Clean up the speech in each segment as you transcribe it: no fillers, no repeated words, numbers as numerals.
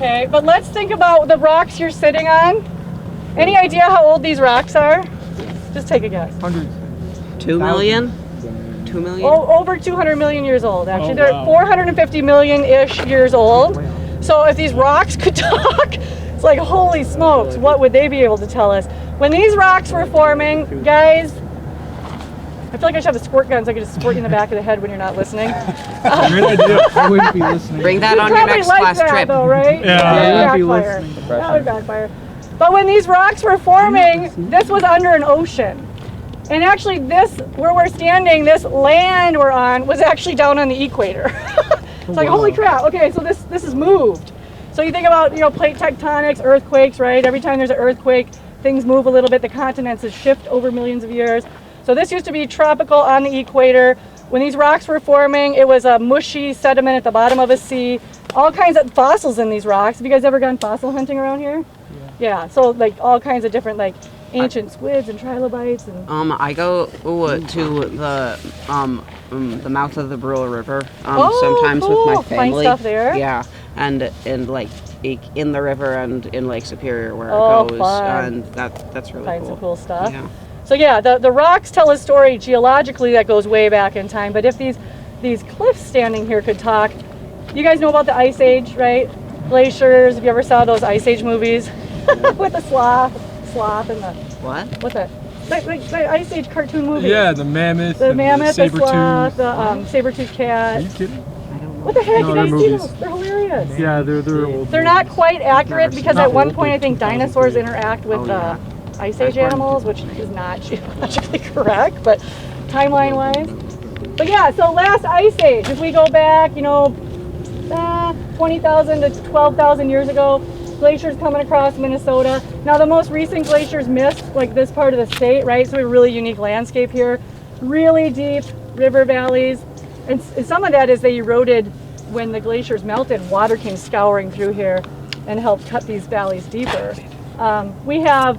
Okay, but let's think about the rocks you're sitting on. Any idea how old these rocks are? Just take a guess. 2 million? 2 million? Over 200 million years old, actually. Oh, They're wow. 450 million-ish years old. So if these rocks could talk, it's like, holy smokes, what would they be able to tell us? When these rocks were forming, guys, I feel like I should have a squirt gun so I could just squirt you in the back of the head when you're not listening. Great idea. I wouldn't be listening. Bring that on your next class that, trip. Though, right? Yeah. That I would would be backfire. listening. That would backfire. But when these rocks were forming, this was under an ocean. And actually this, where we're standing, this land we're on, was actually down on the equator. It's like, holy crap, okay, so this is moved. So you think about, plate tectonics, earthquakes, right? Every time there's an earthquake, things move a little bit, the continents shift over millions of years. So this used to be tropical on the equator. When these rocks were forming, it was a mushy sediment at the bottom of a sea. All kinds of fossils in these rocks. Have you guys ever gone fossil hunting around here? Yeah, so like all kinds of different like ancient squids and trilobites and I go to the mouth of the Brule River sometimes cool. with my family. Find stuff there? Yeah, and like in the river and in Lake Superior where Oh, it goes, fun. and that's really find cool. some cool stuff. Yeah. So yeah, the rocks tell a story geologically that goes way back in time. But if these cliffs standing here could talk, you guys know about the Ice Age, right? Glaciers. Have you ever saw those Ice Age movies with the sloth and the what's that? The Ice Age cartoon movie. Yeah, the mammoth. The mammoth, the sloth, saber-tooth. the saber-tooth cat. Are you kidding? What the heck? No, You they're guys see movies. those? They're hilarious. Yeah, they're old. They're not quite accurate because Not at one old, point I they're think 2003. dinosaurs interact with Ice Age animals, which is not geologically correct, but timeline-wise. But yeah, so last Ice Age, if we go back, 20,000 to 12,000 years ago, glaciers coming across Minnesota. Now the most recent glaciers missed like this part of the state, right? So we have a really unique landscape here. Really deep river valleys. And some of that is they eroded when the glaciers melted. Water came scouring through here and helped cut these valleys deeper. We have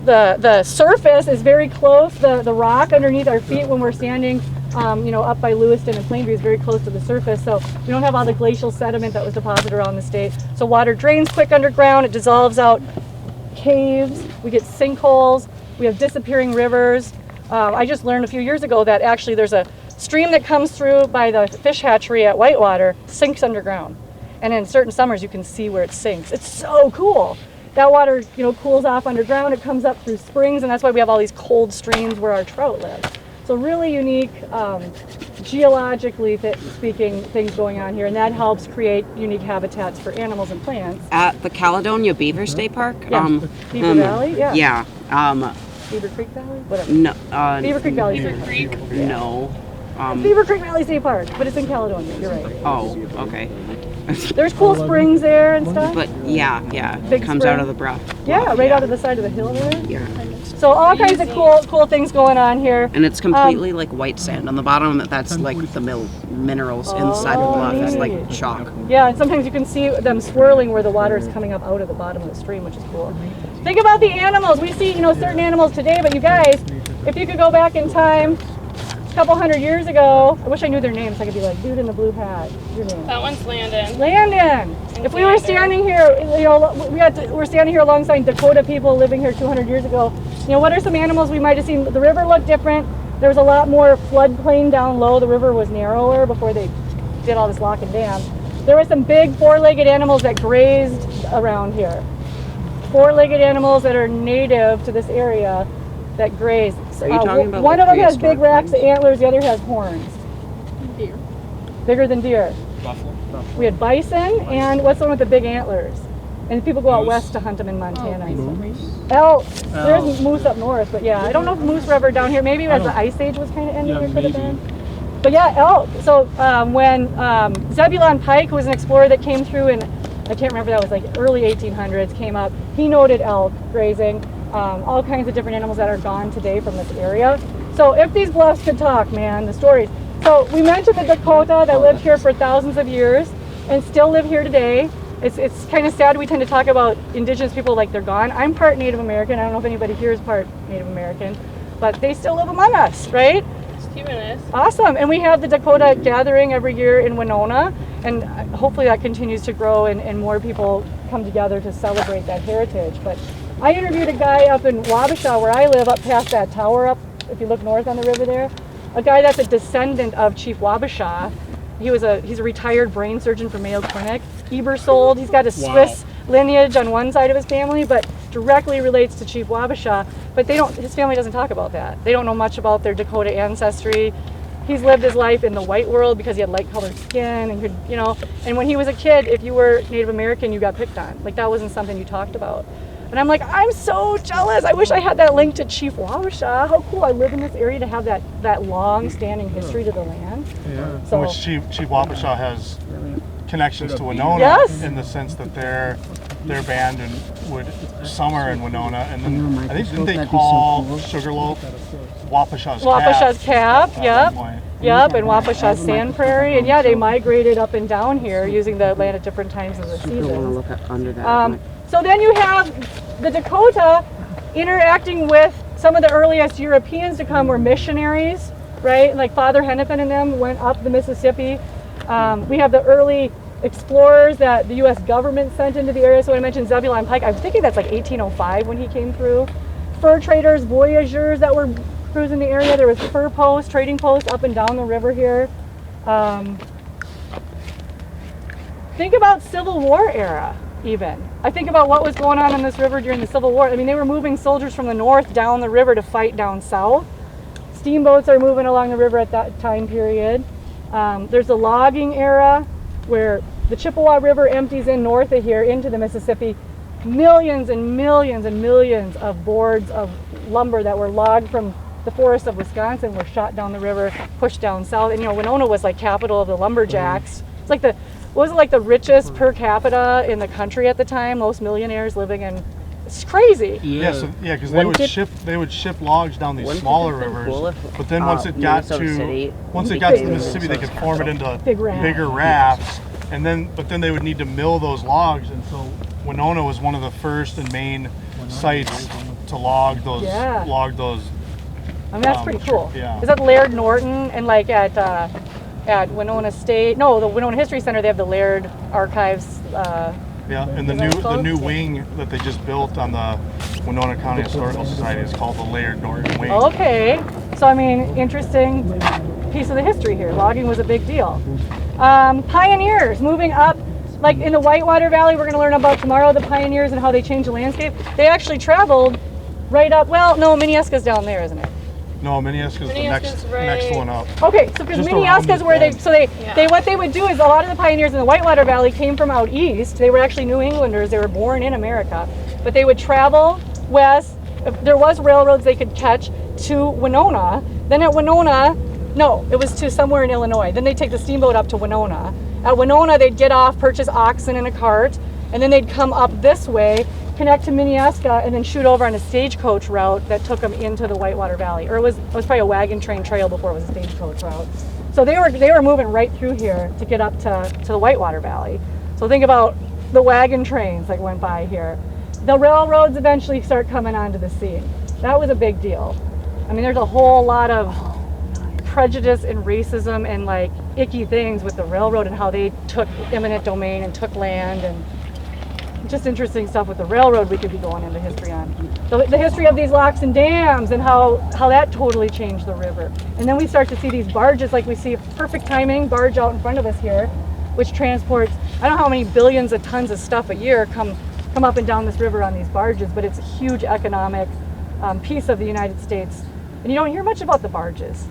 the surface is very close. The rock underneath our feet when we're standing, up by Lewiston and Plainview is very close to the surface. So we don't have all the glacial sediment that was deposited around the state. So water drains quick underground. It dissolves out caves. We get sinkholes. We have disappearing rivers. I just learned a few years ago that actually there's a stream that comes through by the fish hatchery at Whitewater, sinks underground. And in certain summers you can see where it sinks. It's so cool. That water, cools off underground. It comes up through springs, and that's why we have all these cold streams where our trout live. So really unique, geologically speaking, things going on here, and that helps create unique habitats for animals and plants. At the Caledonia Beaver State Park. Yeah. Beaver Valley, yeah. Yeah. Beaver Creek Valley, whatever. No. Beaver Creek Valley. Beaver Creek. No. Beaver Creek Valley State Park, but it's in Caledonia. You're right. Oh, okay. There's cool springs there and stuff. But yeah, Big it comes spring. out of the bluff. Yeah, right out of the side of the hill there. Yeah. So all kinds of cool things going on here. And it's completely like white sand on the bottom. That's like the minerals inside the bluff. It's like neat. chalk. Yeah, and sometimes you can see them swirling where the water is coming up out of the bottom of the stream, which is cool. Think about the animals. We see, certain animals today, but you guys, if you could go back in time a couple hundred years ago, I wish I knew their names. I could be like, dude in the blue hat. Your name? That one's Landon. Landon. If we were standing here, we're standing here alongside Dakota people living here 200 years ago. What are some animals we might have seen? The river looked different. There was a lot more floodplain down low. The river was narrower before they did all this lock and dam. There were some big four-legged animals that grazed around here. Four-legged animals that are native to this area that graze. Are you talking about one like of them has big prehistoric racks of antlers, the other has horns. Deer. Bigger than deer. Buffalo. We had bison, and what's the one with the big antlers? And people go out west to hunt them in Montana. Elk. There's moose up north, but yeah, I don't know if moose were ever down here. Maybe as the Ice Age was kind of ending, Yeah, it could have maybe. been. But yeah, elk. So when Zebulon Pike, who was an explorer that came through in, I can't remember, that was like early 1800s, came up, he noted elk grazing, all kinds of different animals that are gone today from this area. So if these bluffs could talk, man, the stories. So we mentioned the Dakota that lived here for thousands of years and still live here today. It's kind of sad we tend to talk about indigenous people like they're gone. I'm part Native American. I don't know if anybody here is part Native American, but they still live among us, right? few minutes. Awesome. And we have the Dakota Gathering every year in Winona, and hopefully that continues to grow and more people come together to celebrate that heritage. But I interviewed a guy up in Wabasha, where I live, up past that tower up, if you look north on the river there, a guy that's a descendant of Chief Wabasha. He's a retired brain surgeon from Mayo Clinic. Ebersold. He's got a Swiss lineage on one side of his family, but directly relates to Chief Wabasha. But his family doesn't talk about that. They don't know much about their Dakota ancestry. He's lived his life in the white world because he had light-colored skin and could, and when he was a kid, if you were Native American, you got picked on. Like, that wasn't something you talked about. And I'm like, I'm so jealous. I wish I had that link to Chief Wabasha. How cool. I live in this area to have that long-standing history to the land. Yeah. So, Which Chief Wabasha has connections to Winona, Yes. in the sense that their band would summer in Winona, and then I think didn't they call Sugarloaf Wapasha's Cap, at yep. one point? Yep, and Wapasha's Sand Prairie. And yeah, they migrated up and down here using the land at different times of the Don't want to season. look up under that. So then you have the Dakota interacting with some of the earliest Europeans to come were missionaries, right? Like Father Hennepin and them went up the Mississippi. We have the early explorers that the U.S. government sent into the area. So when I mentioned Zebulon Pike, I was thinking that's like 1805 when he came through. Fur traders, voyageurs that were cruising the area. There was fur posts, trading posts up and down the river here. Think about Civil War era, even. I think about what was going on in this river during the Civil War. I mean, they were moving soldiers from the north down the river to fight down south. Steamboats are moving along the river at that time period. There's a logging era where the Chippewa River empties in north of here into the Mississippi. Millions and millions and millions of boards of lumber that were logged from the forests of Wisconsin were shot down the river, pushed down south. And Winona was like capital of the lumberjacks. It's like the richest per capita in the country at the time. Most millionaires living in. It's crazy. Because they would ship logs down these smaller rivers, but then once it got to the Mississippi, they could form it into bigger rafts, but then they would need to mill those logs, and so Winona was one of the first and main sites to log those. Yeah. I mean, that's pretty cool. Yeah. Is that Laird Norton and like at Winona State? No, the Winona History Center. They have the Laird Archives. And the new wing that they just built on the Winona County Historical Society is called the Laird Norton Wing. Okay, so I mean, interesting piece of the history here. Logging was a big deal. Pioneers moving up, like in the Whitewater Valley, we're going to learn about tomorrow, the pioneers and how they changed the landscape. They actually traveled right up, well, no, Minneska's down there, isn't it? No, Minneska's the next one up. Okay, so because Minneska's where they what they would do is a lot of the pioneers in the Whitewater Valley came from out east. They were actually New Englanders. They were born in America, but they would travel west. If there was railroads they could catch to Winona. Then at Winona, no, it was to somewhere in Illinois. Then they'd take the steamboat up to Winona. At Winona, they'd get off, purchase oxen in a cart, and then they'd come up this way, connect to Minneska, and then shoot over on a stagecoach route that took them into the Whitewater Valley. Or it was probably a wagon train trail before it was a stagecoach route. So they were moving right through here to get up to the Whitewater Valley. So think about the wagon trains that went by here. The railroads eventually start coming onto the scene. That was a big deal. I mean, there's a whole lot of prejudice and racism and like icky things with the railroad and how they took eminent domain and took land, and just interesting stuff with the railroad we could be going into history on. The history of these locks and dams and how that totally changed the river. And then we start to see these barges, like we see perfect timing, barge out in front of us here, which transports, I don't know how many billions of tons of stuff a year come up and down this river on these barges, but it's a huge economic piece of the United States. And you don't hear much about the barges.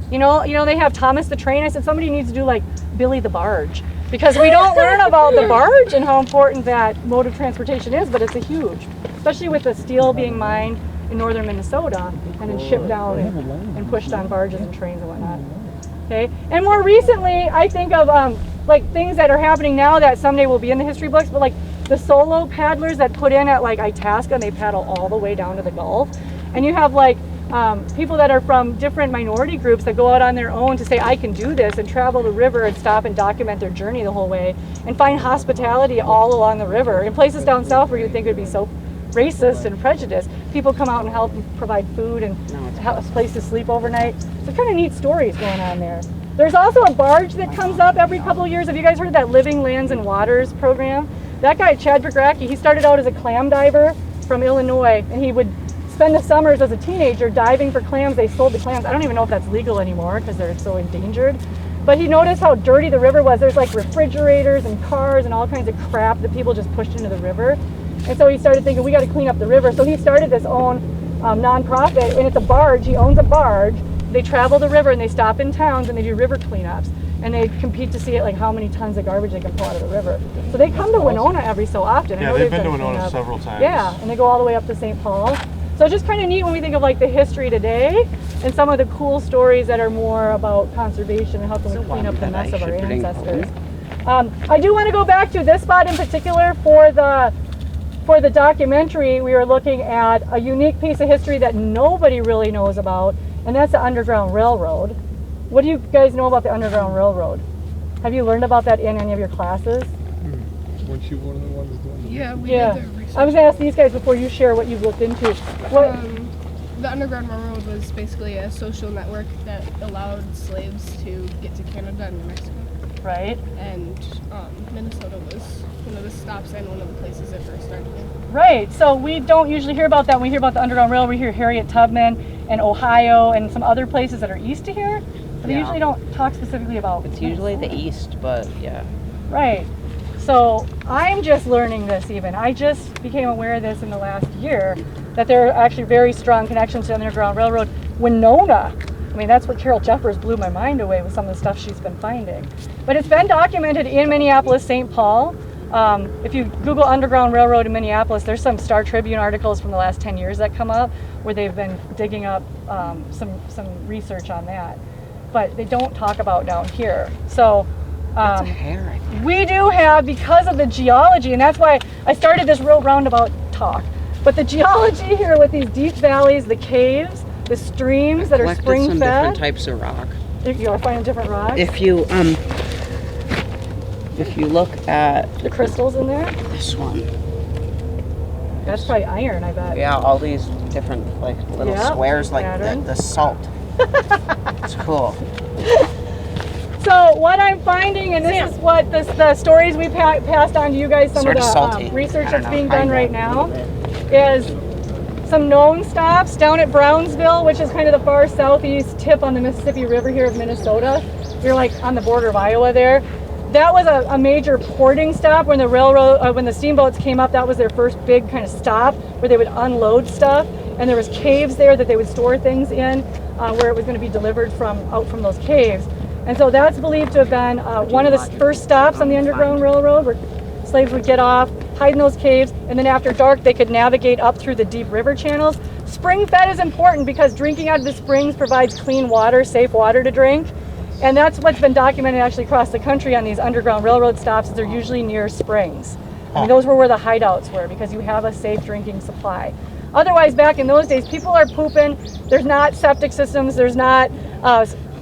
You know, they have Thomas the Train. I said somebody needs to do like Billy the Barge, because we don't learn about the barge and how important that mode of transportation is, but it's a huge, especially with the steel being mined in northern Minnesota and then shipped down and pushed on barges and trains and whatnot. Okay, and more recently, I think of like things that are happening now that someday will be in the history books, but like the solo paddlers that put in at like Itasca and they paddle all the way down to the Gulf, and you have like people that are from different minority groups that go out on their own to say, I can do this, and travel the river and stop and document their journey the whole way and find hospitality all along the river in places down south where you'd think it would be so racist and prejudiced. People come out and help provide food and a place to sleep overnight. So kind of neat stories going on there. There's also a barge that comes up every couple of years. Have you guys heard of that Living Lands and Waters program? That guy, Chad Gracki, he started out as a clam diver from Illinois, and he would spend the summers as a teenager diving for clams. They sold the clams. I don't even know if that's legal anymore because they're so endangered. But he noticed how dirty the river was. There's like refrigerators and cars and all kinds of crap that people just pushed into the river. And so he started thinking, we got to clean up the river. So he started this own nonprofit, and it's a barge. He owns a barge. They travel the river and they stop in towns and they do river cleanups. And they compete to see like how many tons of garbage they can pull out of the river. So they come to Winona every so often. Yeah, they've been to Winona several times. Yeah, and they go all the way up to St. Paul. So it's just kind of neat when we think of like the history today and some of the cool stories that are more about conservation and helping to clean up the mess of our ancestors. I do want to go back to this spot in particular for the documentary. We were looking at a unique piece of history that nobody really knows about, and that's the Underground Railroad. What do you guys know about the Underground Railroad? Have you learned about that in any of your classes? Weren't you one of the ones doing it? Yeah, we did the research. I was going to ask these guys before you share what you've looked into. The Underground Railroad was basically a social network that allowed slaves to get to Canada and New Mexico. Right. And Minnesota was one of the stops and one of the places it first started in. Right. So we don't usually hear about that. When we hear about the Underground Railroad, we hear Harriet Tubman and Ohio and some other places that are east of here. But they usually don't talk specifically about It's usually the east, but yeah. Right. So I'm just learning this even. I just became aware of this in the last year, that there are actually very strong connections to the Underground Railroad. Winona. I mean, that's what Carol Jeffers blew my mind away with some of the stuff she's been finding. But it's been documented in Minneapolis, St. Paul. If you Google Underground Railroad in Minneapolis, there's some Star Tribune articles from the last 10 years that come up where they've been digging up some research on that. But they don't talk about down here. So we do have, because of the geology, and that's why I started this real roundabout talk, but the geology here with these deep valleys, the caves, the streams that are spring fed. Some different types of rock. You are finding different rocks? If you look at the crystals in there? This one. That's probably iron, I bet. Yeah, all these different like little squares like the salt. It's cool. So what I'm finding, and this is what the stories we passed on to you guys, some of the research that's being done right now, is some known stops down at Brownsville, which is kind of the far southeast tip on the Mississippi River here of Minnesota. You're like on the border of Iowa there. That was a major porting stop when the railroad, when the steamboats came up. That was their first big kind of stop where they would unload stuff, and there was caves there that they would store things in, where it was going to be delivered out from those caves. And so that's believed to have been one of the first stops on the Underground Railroad, where slaves would get off, hide in those caves, and then after dark they could navigate up through the deep river channels. Spring fed is important because drinking out of the springs provides clean water, safe water to drink. And that's what's been documented actually across the country on these Underground Railroad stops, is they're usually near springs. I mean, those were where the hideouts were because you have a safe drinking supply. Otherwise, back in those days, people are pooping. There's not septic systems. There's not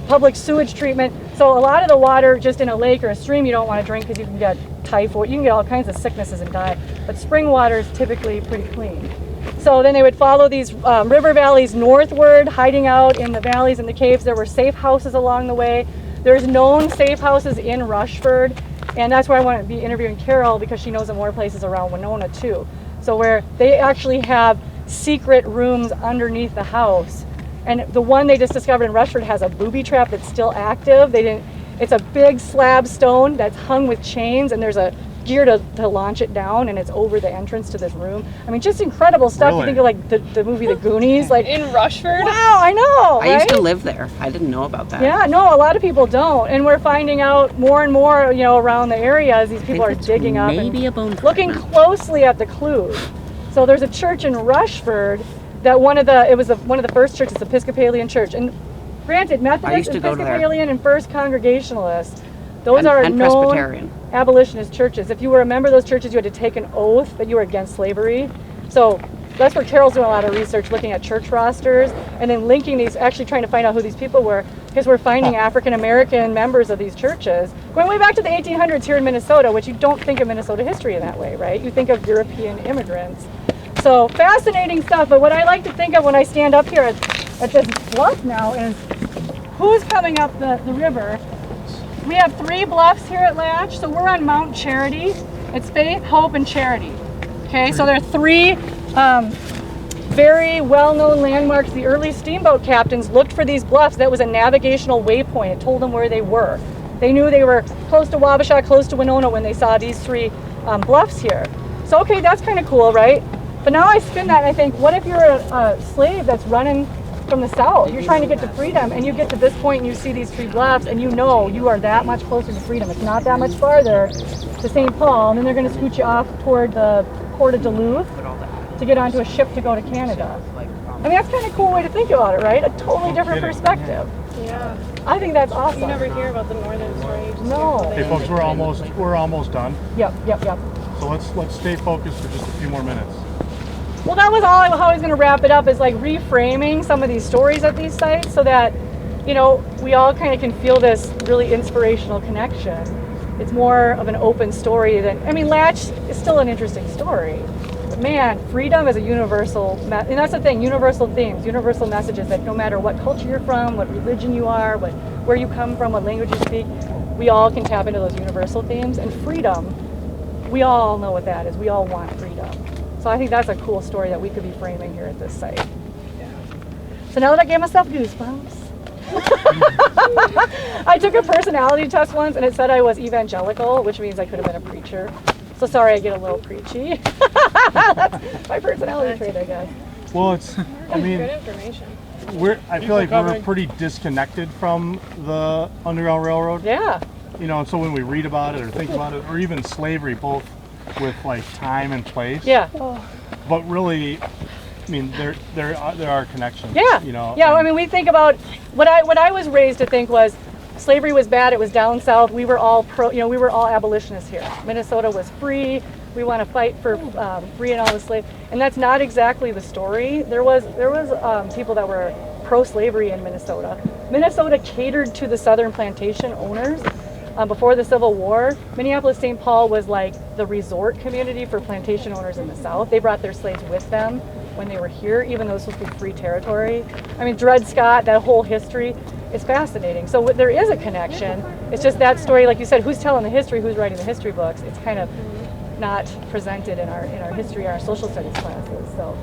public sewage treatment. So a lot of the water just in a lake or a stream you don't want to drink because you can get typhoid. You can get all kinds of sicknesses and die. But spring water is typically pretty clean. So then they would follow these river valleys northward, hiding out in the valleys and the caves. There were safe houses along the way. There's known safe houses in Rushford. And that's where I want to be interviewing Carol because she knows of more places around Winona too. So where they actually have secret rooms underneath the house. And the one they just discovered in Rushford has a booby trap that's still active. It's a big slab stone that's hung with chains, and there's a gear to launch it down, and it's over the entrance to this room. I mean, just incredible stuff. Really? You think of like the movie The Goonies, like in Rushford. Wow, I know. I used right? to live there. I didn't know about that. Yeah, no, a lot of people don't, and we're finding out more and more, around the area as these people are digging up and looking closely at the clues. So there's a church in Rushford that one of the first churches, the Episcopalian church, and granted, Methodist, Episcopalian, and First Congregationalist, those are known abolitionist churches. If you were a member of those churches, you had to take an oath that you were against slavery. So that's where Carol's doing a lot of research, looking at church rosters, and then linking these, actually trying to find out who these people were, because we're finding African American members of these churches, going way back to the 1800s here in Minnesota, which you don't think of Minnesota history in that way, right? You think of European immigrants. So fascinating stuff, but what I like to think of when I stand up here at this bluff now is who's coming up the river. We have 3 bluffs here at Latsch, so we're on Mount Charity. It's Faith, Hope, and Charity. Okay, so there are 3 very well-known landmarks. The early steamboat captains looked for these bluffs. That was a navigational waypoint. It told them where they were. They knew they were close to Wabasha, close to Winona when they saw these 3 bluffs here. So okay, that's kind of cool, right? But now I spin that and I think, what if you're a slave that's running from the south? You're trying to get to freedom and you get to this point and you see these 3 bluffs and you know you are that much closer to freedom. It's not that much farther to St. Paul, and then they're going to scoot you off toward the port of Duluth to get onto a ship to go to Canada. I mean, that's kind of a cool way to think about it, right? A totally different perspective. Yeah. I think that's awesome. You never hear about the northern story. You just No. hear about Hey the folks, we're almost done. Yep. So let's stay focused for just a few more minutes. Well, that was all how I was going to wrap it up, is like reframing some of these stories at these sites so that, you know, we all kind of can feel this really inspirational connection. It's more of an open story than, I mean, Latsch is still an interesting story. But man, freedom is a universal, and that's the thing, universal themes, universal messages that no matter what culture you're from, what religion you are, where you come from, what language you speak, we all can tap into those universal themes. And freedom, we all know what that is. We all want freedom. So I think that's a cool story that we could be framing here at this site. Yeah. So now that I gave myself goosebumps, I took a personality test once and it said I was evangelical, which means I could have been a preacher. So sorry I get a little preachy. That's my personality trait, I guess. Well, I mean, good information. I feel like we're pretty disconnected from the Underground Railroad. Yeah. You know, and so when we read about it or think about it, or even slavery, both with like time and place. Yeah. But really, I mean, there are connections. Yeah. You know. Yeah. I mean, we think about what I was raised to think was slavery was bad. It was down south. We were all we were all abolitionists here. Minnesota was free. We want to fight for free and all the slaves. And that's not exactly the story. There was people that were pro-slavery in Minnesota. Minnesota catered to the southern plantation owners. Before the Civil War, Minneapolis-St. Paul was like the resort community for plantation owners in the South. They brought their slaves with them when they were here, even though this was free territory. I mean, Dred Scott, that whole history, is fascinating. So there is a connection. It's just that story, like you said, who's telling the history, who's writing the history books? It's kind of not presented in our history, our social studies classes. So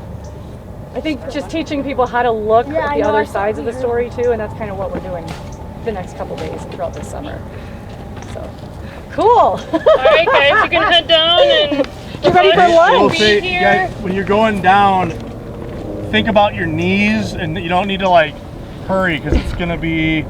I think just teaching people how to look at the other sides of the story too, and that's kind of what we're doing the next couple days and throughout this summer. So cool. All right, guys, you can head down and get ready for lunch. Guys, when you're going down, think about your knees, and you don't need to like hurry because it's gonna be